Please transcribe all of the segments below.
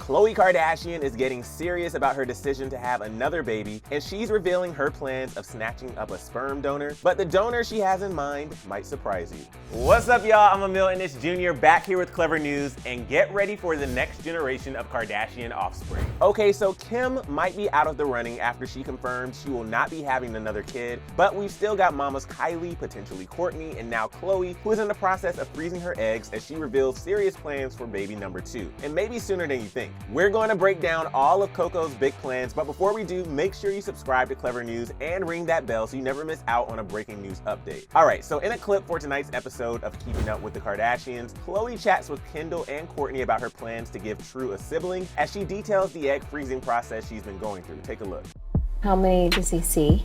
Khloe Kardashian is getting serious about her decision to have another baby, and she's revealing her plans of snatching up a sperm donor, but the donor she has in mind might surprise you. What's up, y'all? I'm Emil, and it's Junior back here with Clevver News, and get ready for the next generation of Kardashian offspring. Okay, so Kim might be out of the running after she confirmed she will not be having another kid, but we've still got mommas Kylie, potentially Kourtney, and now Khloe, who is in the process of freezing her eggs as she reveals serious plans for baby number 2, and maybe sooner than you think. We're going to break down all of Coco's big plans, but before we do, make sure you subscribe to Clevver News and ring that bell so you never miss out on a breaking news update. Alright, so in a clip for tonight's episode of Keeping Up with the Kardashians, Khloe chats with Kendall and Kourtney about her plans to give True a sibling as she details the egg freezing process she's been going through. Take a look. How many does he see?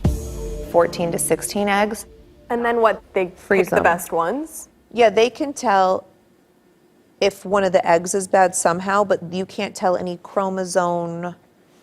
14 to 16 eggs. And then what, they Freeze pick the them. best ones? Yeah, they can tell if one of the eggs is bad somehow, but you can't tell any chromosome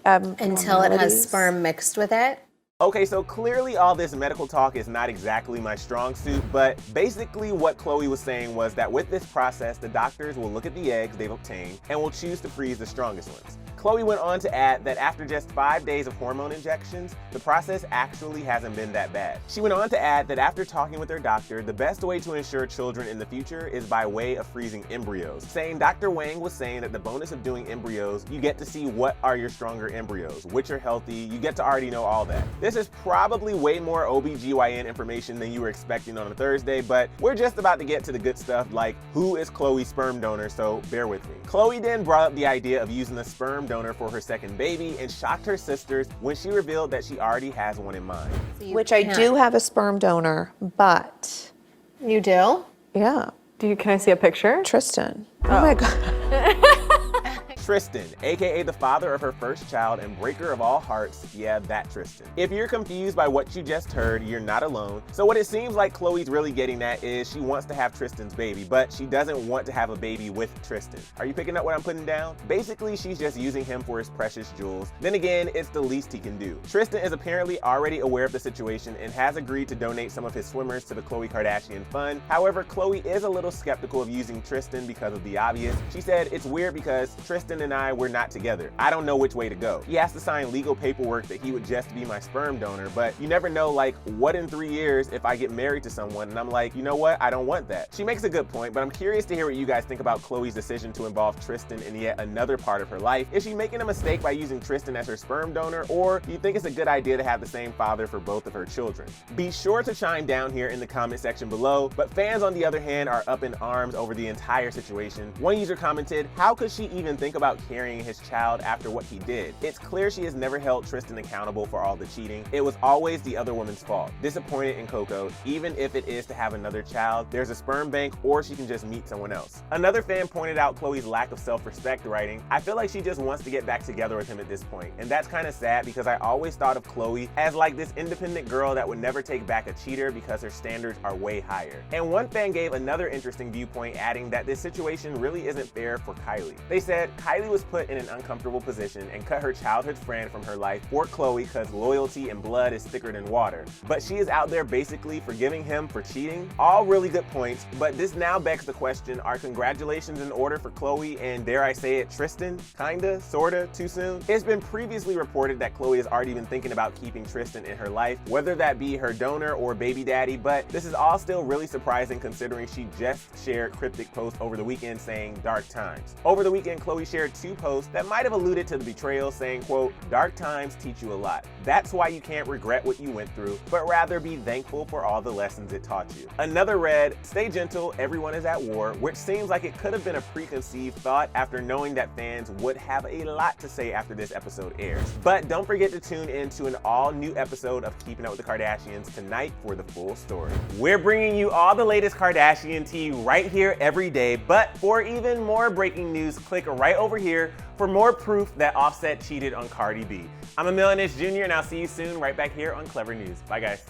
Until it has abnormalities. sperm mixed with it? Okay, so clearly all this medical talk is not exactly my strong suit, but basically what Khloe was saying was that with this process, the doctors will look at the eggs they've obtained and will choose to freeze the strongest ones. Khloe went on to add that after just 5 days of hormone injections, the process actually hasn't been that bad. She went on to add that after talking with her doctor, the best way to ensure children in the future is by way of freezing embryos, saying Dr. Wang was saying that the bonus of doing embryos, you get to see what are your stronger embryos, which are healthy, you get to already know all that. This is probably way more OBGYN information than you were expecting on a Thursday, but we're just about to get to the good stuff like who is Khloe's sperm donor, so bear with me. Khloe then brought up the idea of using the sperm donor for her second baby and shocked her sisters when she revealed that she already has one in mind. Which I do have a sperm donor, but You do? yeah, Can I see a picture? Tristan. Oh my God. Tristan, aka the father of her first child and breaker of all hearts, yeah, that Tristan. If you're confused by what you just heard, you're not alone. So what it seems like Khloe's really getting at is she wants to have Tristan's baby, but she doesn't want to have a baby with Tristan. Are you picking up what I'm putting down? Basically, she's just using him for his precious jewels. Then again, it's the least he can do. Tristan is apparently already aware of the situation and has agreed to donate some of his swimmers to the Khloe Kardashian fund. However, Khloe is a little skeptical of using Tristan because of the obvious. She said, it's weird because Tristan and I were not together. I don't know which way to go. He has to sign legal paperwork that he would just be my sperm donor, but you never know, like, what in 3 years if I get married to someone and I'm like, you know what, I don't want that. She makes a good point, but I'm curious to hear what you guys think about Khloe's decision to involve Tristan in yet another part of her life. Is she making a mistake by using Tristan as her sperm donor, or do you think it's a good idea to have the same father for both of her children? Be sure to chime down here in the comment section below, but fans on the other hand are up in arms over the entire situation. One user commented, how could she even think about carrying his child after what he did? It's clear she has never held Tristan accountable for all the cheating. It was always the other woman's fault. Disappointed in Coco, even if it is to have another child, there's a sperm bank or she can just meet someone else. Another fan pointed out Khloe's lack of self-respect, writing, I feel like she just wants to get back together with him at this point. And that's kind of sad because I always thought of Khloe as like this independent girl that would never take back a cheater because her standards are way higher. And one fan gave another interesting viewpoint, adding that this situation really isn't fair for Kylie. They said Kylie was put in an uncomfortable position and cut her childhood friend from her life for Khloe because loyalty and blood is thicker than water. But she is out there basically forgiving him for cheating. All really good points, but this now begs the question, are congratulations in order for Khloe and, dare I say it, Tristan? Kinda, sorta, too soon? It's been previously reported that Khloe has already been thinking about keeping Tristan in her life, whether that be her donor or baby daddy, but this is all still really surprising considering she just shared cryptic posts over the weekend saying dark times. Over the weekend, Khloe shared 2 posts that might have alluded to the betrayal, saying, quote, dark times teach you a lot. That's why you can't regret what you went through, but rather be thankful for all the lessons it taught you. Another read, stay gentle, everyone is at war, which seems like it could have been a preconceived thought after knowing that fans would have a lot to say after this episode airs. But don't forget to tune in to an all-new episode of Keeping Up with the Kardashians tonight for the full story. We're bringing you all the latest Kardashian tea right here every day, but for even more breaking news, click right over here for more proof that Offset cheated on Cardi B. I'm Emil Jr., and I'll see you soon right back here on Clevver News. Bye, guys.